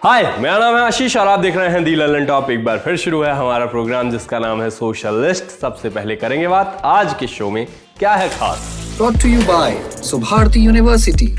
हाय, मेरा नाम है आशीष और आप देख रहे हैं दी ललन टॉप। एक बार फिर शुरू है हमारा प्रोग्राम जिसका नाम है सोशलिस्ट। सबसे पहले करेंगे बात आज के शो में क्या है खास। Brought to you by Subharti University.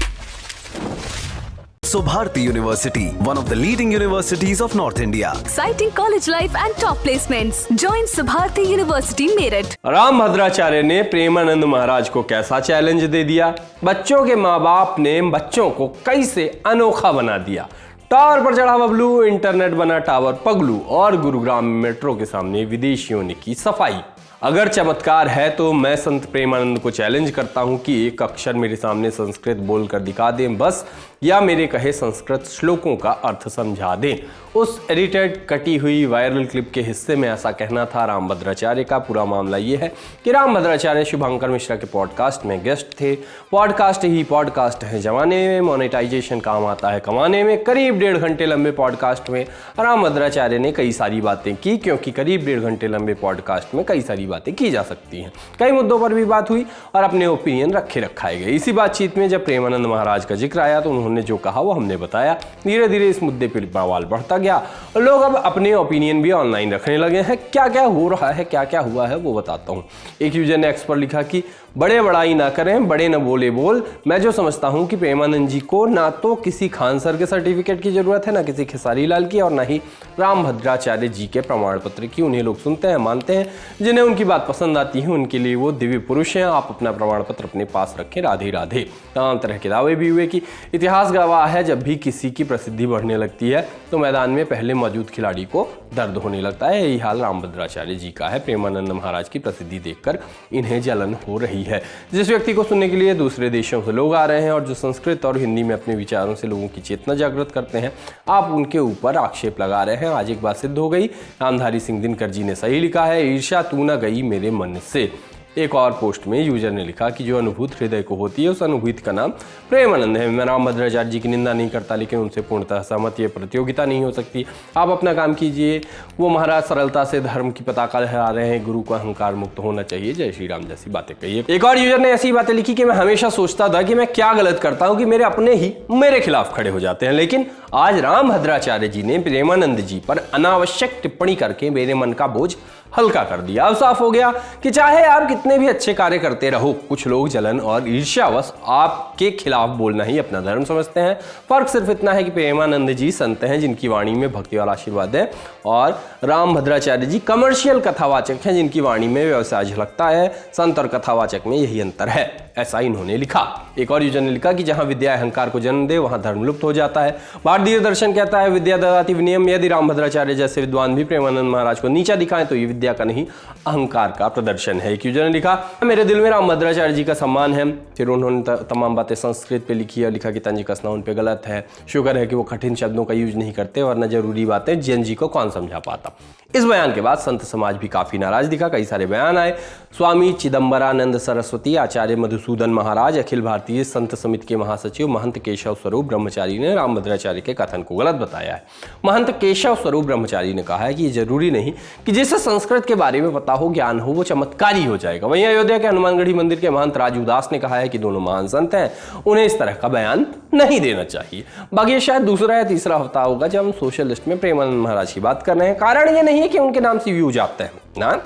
Subharti University, one of the leading universities of North India. Exciting college life and top placements. Join Subharti University, Meerut. Ram Bhadracharya ने प्रेमानंद महाराज को कैसा चैलेंज दे दिया, बच्चों के माँ बाप ने बच्चों को कैसे अनोखा बना दिया, टावर पर चढ़ा बबलू, इंटरनेट बना टावर पगलू और गुरुग्राम मेट्रो के सामने विदेशियों ने की सफाई। अगर चमत्कार है तो मैं संत प्रेमानंद को चैलेंज करता हूं कि एक अक्षर मेरे सामने संस्कृत बोलकर दिखा दें बस, या मेरे कहे संस्कृत श्लोकों का अर्थ समझा दें। उस एडिटेड कटी हुई वायरल क्लिप के हिस्से में ऐसा कहना था राम भद्राचार्य का। पूरा मामला ये है कि राम भद्राचार्य शुभंकर मिश्रा के पॉडकास्ट में गेस्ट थे। पॉडकास्ट ही पॉडकास्ट है जमाने में, मोनेटाइजेशन काम आता है कमाने में। करीब 1.5 घंटे लंबे पॉडकास्ट में राम भद्राचार्य ने कई सारी बातें की, क्योंकि करीब 1.5 घंटे लंबे पॉडकास्ट में कई सारी बातें की जा सकती हैं। कई मुद्दों पर भी बात हुई और अपने ओपिनियन रखाए गए। इसी बातचीत में जब प्रेमानंद महाराज का जिक्र आया तो उन्होंने जो कहा वो हमने बताया। धीरे धीरे इस मुद्दे पर बवाल बढ़ता गया और लोग अब अपने ओपिनियन भी ऑनलाइन रखने लगे हैं। क्या क्या हो रहा है, क्या क्या हुआ है वो बताता हूँ। एक यूजर ने एक्स पर लिखा कि बड़े बड़ाई ना करें, बड़े न बोले बोल। मैं जो समझता हूँ कि प्रेमानंद जी को ना तो किसी खान सर के सर्टिफिकेट की जरूरत है, ना किसी खेसारी लाल की, और ना ही राम भद्राचार्य जी के प्रमाण पत्र की। उन्हें लोग सुनते हैं, मानते हैं, जिन्हें उनकी बात पसंद आती है उनके लिए वो दिव्य पुरुष हैं। आप अपना प्रमाण पत्र अपने पास रखें, राधे राधे। तमाम तरह के दावे भी हुए कि इतिहास गवाह है जब भी किसी की प्रसिद्धि बढ़ने लगती है तो मैदान में पहले मौजूद खिलाड़ी को दर्द होने लगता है। यही हाल राम भद्राचार्य जी का है। प्रेमानंद महाराज की प्रसिद्धि देखकर इन्हें जलन हो रही है। जिस व्यक्ति को सुनने के लिए दूसरे देशों से लोग आ रहे हैं और जो संस्कृत और हिंदी में अपने विचारों से लोगों की चेतना जागृत करते हैं, आप उनके ऊपर आक्षेप लगा रहे हैं। आज एक बात सिद्ध हो गई, रामधारी सिंह दिनकर जी ने सही लिखा है, ईर्ष्या तू न गई मेरे मन से। एक और पोस्ट में यूजर ने लिखा कि जो अनुभूत हृदय को होती है उस अनुभूति का नाम प्रेमानंद है। मैं राम भद्राचार्य जी की निंदा नहीं करता, लेकिन उनसे पूर्णतः सहमत। ये प्रतियोगिता नहीं हो सकती। आप अपना काम कीजिए। वो महाराज सरलता से धर्म की पताका लहरा रहे हैं। गुरु को अहंकार मुक्त होना चाहिए। जय श्री राम जैसी बातें कहिए। एक और यूजर ने ऐसी बातें लिखी कि मैं हमेशा सोचता था कि मैं क्या गलत करता हूं कि मेरे अपने ही मेरे खिलाफ खड़े हो जाते हैं, लेकिन आज राम भद्राचार्य जी ने प्रेमानंद जी पर अनावश्यक टिप्पणी करके मेरे मन का बोझ हल्का कर दिया। अब साफ हो गया कि चाहे आप कितने भी अच्छे कार्य करते रहो, कुछ लोग जलन और ईर्ष्यावश आपके खिलाफ बोलना ही अपना धर्म समझते हैं। फर्क सिर्फ इतना है कि प्रेमानंद जी संत हैं जिनकी वाणी में भक्ति वाला आशीर्वाद है, और राम भद्राचार्य जी कमर्शियल कथावाचक हैं जिनकी वाणी में व्यवसाय झलकता है। संत और कथावाचक में यही अंतर है, ऐसा इन्होंने लिखा। एक और यूजर ने लिखा कि जहां विद्या अहंकार को जन्म दे वहां धर्म लुप्त हो जाता है। भारतीय दर्शन कहता है विद्या ददाति विनयम। यदि राम भद्राचार्य जैसे विद्वान भी प्रेमानंद महाराज को नीचा दिखाएं तो ये विद्या का नहीं अहंकार का प्रदर्शन है। एक यूजर ने लिखा मेरे दिल में राम भद्राचार्य जी का सम्मान है। फिर उन्होंने तमाम बातें संस्कृत पे लिखी और लिखा कि तंज कसना उन पे गलत है। शुक्र है कि वो कठिन शब्दों का यूज नहीं करते, वरना जरूरी बातें जैन जी को कौन समझा पाता। इस बयान के बाद संत समाज भी काफी नाराज दिखा। कई सारे बयान आए। स्वामी चिदंबरानंद सरस्वती, आचार्य मधुसूदन महाराज, अखिल भारतीय संत समिति के महासचिव महंत केशव स्वरूप ब्रह्मचारी ने राम भद्राचार्य के कथन को गलत बताया है। महंत केशव स्वरूप ब्रह्मचारी ने कहा है कि ये जरूरी नहीं कि जिसे संस्कृत के बारे में पता हो, ज्ञान हो, वो चमत्कारी हो जाएगा। वहीं अयोध्या के हनुमानगढ़ी मंदिर के महंत राजू दास ने कहा है कि दोनों महान संत हैं, उन्हें इस तरह का बयान नहीं देना चाहिए। बाकी शायद दूसरा या तीसरा हफ्ता होगा जब हम सोशलिस्ट में प्रेमानंद महाराज की बात कर रहे हैं। कारण ये नहीं है कि उनके नाम से व्यूज आते हैं ना,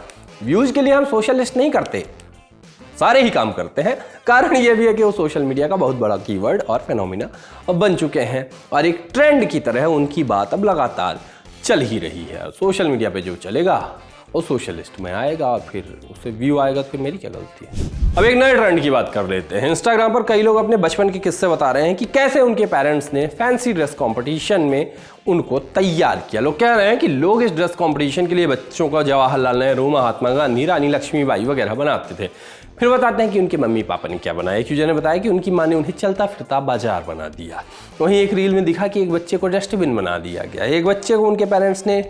व्यूज के लिए हम सोशलिस्ट नहीं करते, सारे ही काम करते हैं। कारण यह भी है कि वो सोशल मीडिया का बहुत बड़ा कीवर्ड और फेनोमिना अब बन चुके हैं और एक ट्रेंड की तरह उनकी बात अब लगातार चल ही रही है। सोशल मीडिया पे जो चलेगा वो सोशलिस्ट में आएगा और फिर उससे व्यू आएगा, तो फिर मेरी क्या गलती है। अब एक नए ट्रेंड की बात कर लेते हैं। इंस्टाग्राम पर कई लोग अपने बचपन के किस्से बता रहे हैं कि कैसे उनके पेरेंट्स ने फैंसी ड्रेस कंपटीशन में उनको तैयार किया। लोग कह रहे हैं कि लोग इस ड्रेस कंपटीशन के लिए बच्चों को जवाहरलाल नेहरू, महात्मा गांधी, रानी लक्ष्मीबाई वगैरह बनाते थे। फिर बताते हैं कि उनके मम्मी पापा ने क्या बनाया। एक यूजर ने बताया कि उनकी माँ ने उन्हें चलता फिरता बाजार बना दिया। वहीं एक रील में दिखा कि एक बच्चे को डस्टबिन बना दिया गया। एक बच्चे को उनके पेरेंट्स ने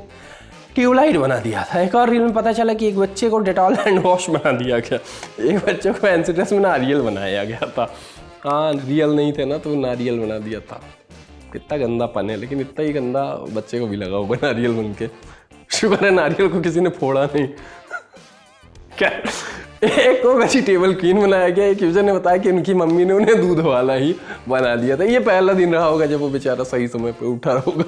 ट्यूबलाइट बना दिया था। एक और रील में पता चला कि एक बच्चे को डेटॉल हैंड वॉश बना दिया गया। एक बच्चे को फैंसी ड्रेस में नारियल बनाया गया था। हाँ, रियल नहीं थे ना तो नारियल बना दिया था। कितना गंदापन है, लेकिन इतना ही गंदा बच्चे को भी लगा होगा नारियल बन के। शुक्र है नारियल को किसी ने फोड़ा नहीं। क्या एक को वेजिटेबल क्वीन बनाया गया। एक यूजर ने बताया कि उनकी मम्मी ने उन्हें दूध वाला ही बना दिया था। ये पहला दिन रहा होगा जब वो बेचारा सही समय पे उठा होगा।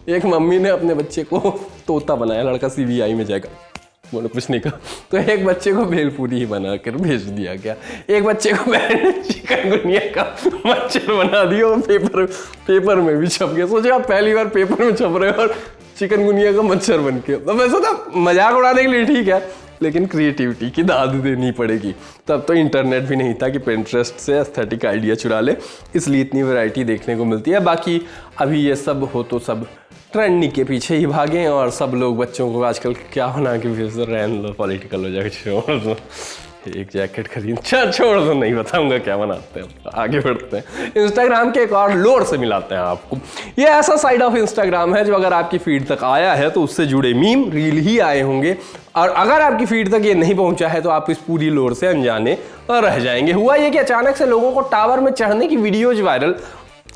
एक मम्मी ने अपने बच्चे को तोता बनाया, लड़का CBI में जाएगा, बोलो कुछ नहीं कहा, तो एक बच्चे को भेलपूरी ही बना कर भेज दिया गया। एक बच्चे को चिकनगुनिया का मच्छर बना दिया और पेपर में भी छप गया। सोचिए आप पहली बार पेपर में छप रहे हो और चिकनगुनिया का मच्छर बन के। तो वैसे तो मजाक उड़ाने के लिए ठीक है, लेकिन क्रिएटिविटी की दाद देनी पड़ेगी। तब तो इंटरनेट भी नहीं था कि पिंटरेस्ट से एस्थेटिक आइडिया चुरा ले, इसलिए इतनी वैरायटी देखने को मिलती है। बाकी अभी ये सब हो तो सब ट्रेंडिंग के पीछे ही भागे और सब लोग बच्चों को आजकल क्या बना के भेज दो, रहने लो, पॉलिटिकल हो जाएगा, छोड़ दो, एक जैकेट खरीद, छोड़ दो, नहीं बताऊंगा क्या बनाते हैं, आगे बढ़ते हैं। इंस्टाग्राम के एक और लोड से मिलाते हैं आपको। ये ऐसा साइड ऑफ इंस्टाग्राम है जो अगर आपकी फीड तक आया है तो उससे जुड़े मीम रील ही आए होंगे, और अगर आपकी फीड तक ये नहीं पहुंचा है तो आप इस पूरी लोड से अनजाने रह जाएंगे। हुआ ये कि अचानक से लोगों को टावर में चढ़ने की वीडियोज वायरल,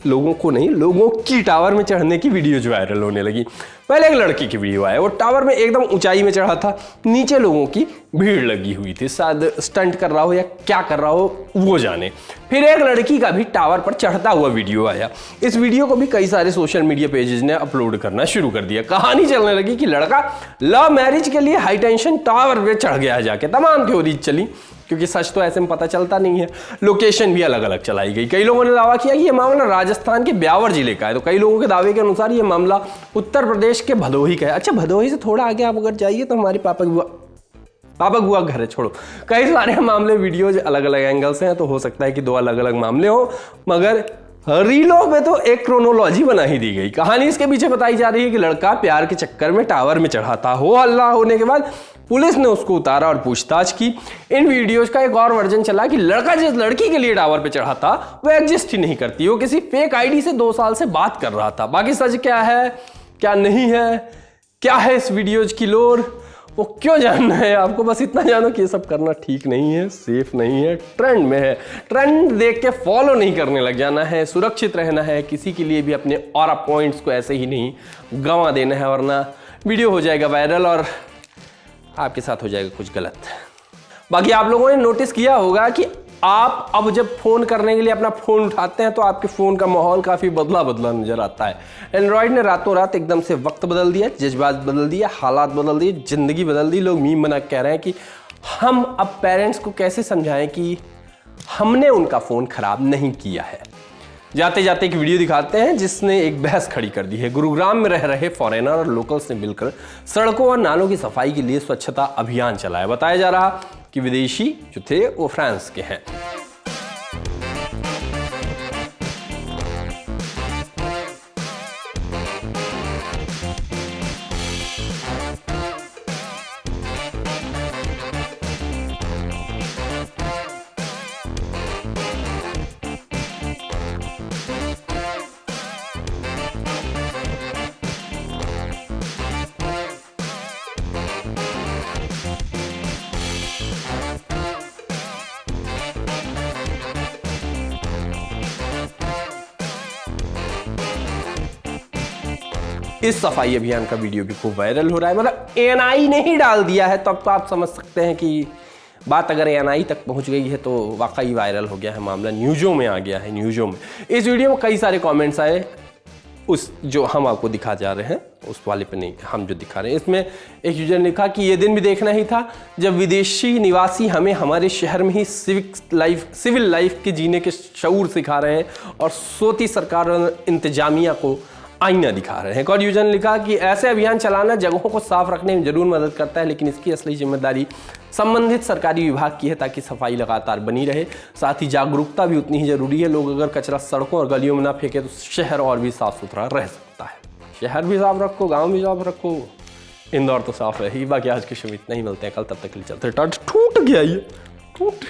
लोगों को नहीं, लोगों की टावर में चढ़ने की वीडियोज वायरल होने लगी। पहले एक लड़की की वीडियो आया, वो टावर में एकदम ऊंचाई में चढ़ा था, नीचे लोगों की भीड़ लगी हुई थी, शायद स्टंट कर रहा हो या क्या कर रहा हो वो जाने। फिर एक लड़की का भी टावर पर चढ़ता हुआ वीडियो आया। इस वीडियो को भी कई सारे सोशल मीडिया पेजेस ने अपलोड करना शुरू कर दिया। कहानी चलने लगी कि लड़का लव मैरिज के लिए हाई टेंशन टावर पे चढ़ गया है जाके। तमाम थ्योरीज चली, क्योंकि सच तो ऐसे में पता चलता नहीं है। लोकेशन भी अलग अलग चलाई गई। कई लोगों ने दावा किया कि यह मामला राजस्थान के ब्यावर जिले का है, तो कई लोगों के दावे के अनुसार यह मामला उत्तर प्रदेश के भदोही का है। अच्छा, भदोही से थोड़ा आगे आप अगर जाइए तो हमारे पापा बुआ घर है, छोड़ो। कई सारे मामले वीडियोज अलग अलग एंगल से हैं, तो हो सकता है कि दो अलग अलग मामले हो, मगर रीलों में तो एक क्रोनोलॉजी बना ही दी गई। कहानी इसके पीछे बताई जा रही है कि लड़का प्यार के चक्कर में टावर में चढ़ा था। हो हल्ला होने के बाद पुलिस ने उसको उतारा और पूछताछ की। इन वीडियोज का एक और वर्जन चला कि लड़का जिस लड़की के लिए टावर पे चढ़ा था वो एग्जिस्ट ही नहीं करती, वो किसी फेक आईडी से 2 साल से बात कर रहा था। बाकी सच क्या है क्या नहीं है, क्या है इस वीडियोज की लोर, वो क्यों जानना है आपको, बस इतना जानो कि ये सब करना ठीक नहीं है, सेफ नहीं है, ट्रेंड में है। ट्रेंड देख के फॉलो नहीं करने लग जाना है, सुरक्षित रहना है, किसी के लिए भी अपने ऑरा पॉइंट्स को ऐसे ही नहीं गंवा देना है, वरना वीडियो हो जाएगा वायरल और आपके साथ हो जाएगा कुछ गलत। बाकी आप लोगों ने नोटिस किया होगा कि आप अब जब फोन करने के लिए अपना फोन उठाते हैं तो आपके फोन का माहौल काफी बदला बदला नजर आता है। एंड्रॉइड ने रातों रात एकदम से वक्त बदल दिया, जज्बात बदल दिया, हालात बदल दिए, जिंदगी बदल दी। लोग मीम बना कह रहे हैं कि हम अब पेरेंट्स को कैसे समझाएं कि हमने उनका फोन खराब नहीं किया है। जाते जाते एक वीडियो दिखाते हैं जिसने एक बहस खड़ी कर दी है। गुरुग्राम में रह रहे फॉरेनर और लोकल्स ने मिलकर सड़कों और नालों की सफाई के लिए स्वच्छता अभियान चलाया। बताया जा रहा कि विदेशी जो थे वो फ्रांस के हैं। इस सफाई अभियान का वीडियो भी खूब वायरल हो रहा है। मतलब एएनआई ने ही डाल दिया है, तब तो आप समझ सकते हैं कि बात अगर एएनआई तक पहुंच गई है तो वाकई वायरल हो गया है, मामला न्यूज़ों में आ गया है, न्यूज़ों में। इस वीडियो में कई सारे कमेंट्स आए, उस जो हम आपको दिखा जा रहे हैं उस वाले पे नहीं, हम जो दिखा रहे हैं। इसमें एक यूजर ने लिखा कि ये दिन भी देखना ही था जब विदेशी निवासी हमें हमारे शहर में ही सिविल लाइफ के जीने के शऊर सिखा रहे हैं और सोती सरकार और इंतजामिया को आईना दिखा रहे हैं। एक और यूजर ने लिखा कि ऐसे अभियान चलाना जगहों को साफ रखने में जरूर मदद करता है, लेकिन इसकी असली जिम्मेदारी संबंधित सरकारी विभाग की है ताकि सफाई लगातार बनी रहे। साथ ही जागरूकता भी उतनी ही जरूरी है। लोग अगर कचरा सड़कों और गलियों में ना फेंके तो शहर और भी साफ सुथरा रह सकता है। शहर भी साफ रखो, गाँव भी साफ रखो, इंदौर तो साफ रहेगी। बाकी आज की शो इतना ही, मिलते हैं कल, तब तक के लिए चलते। टूट गया ये, टूट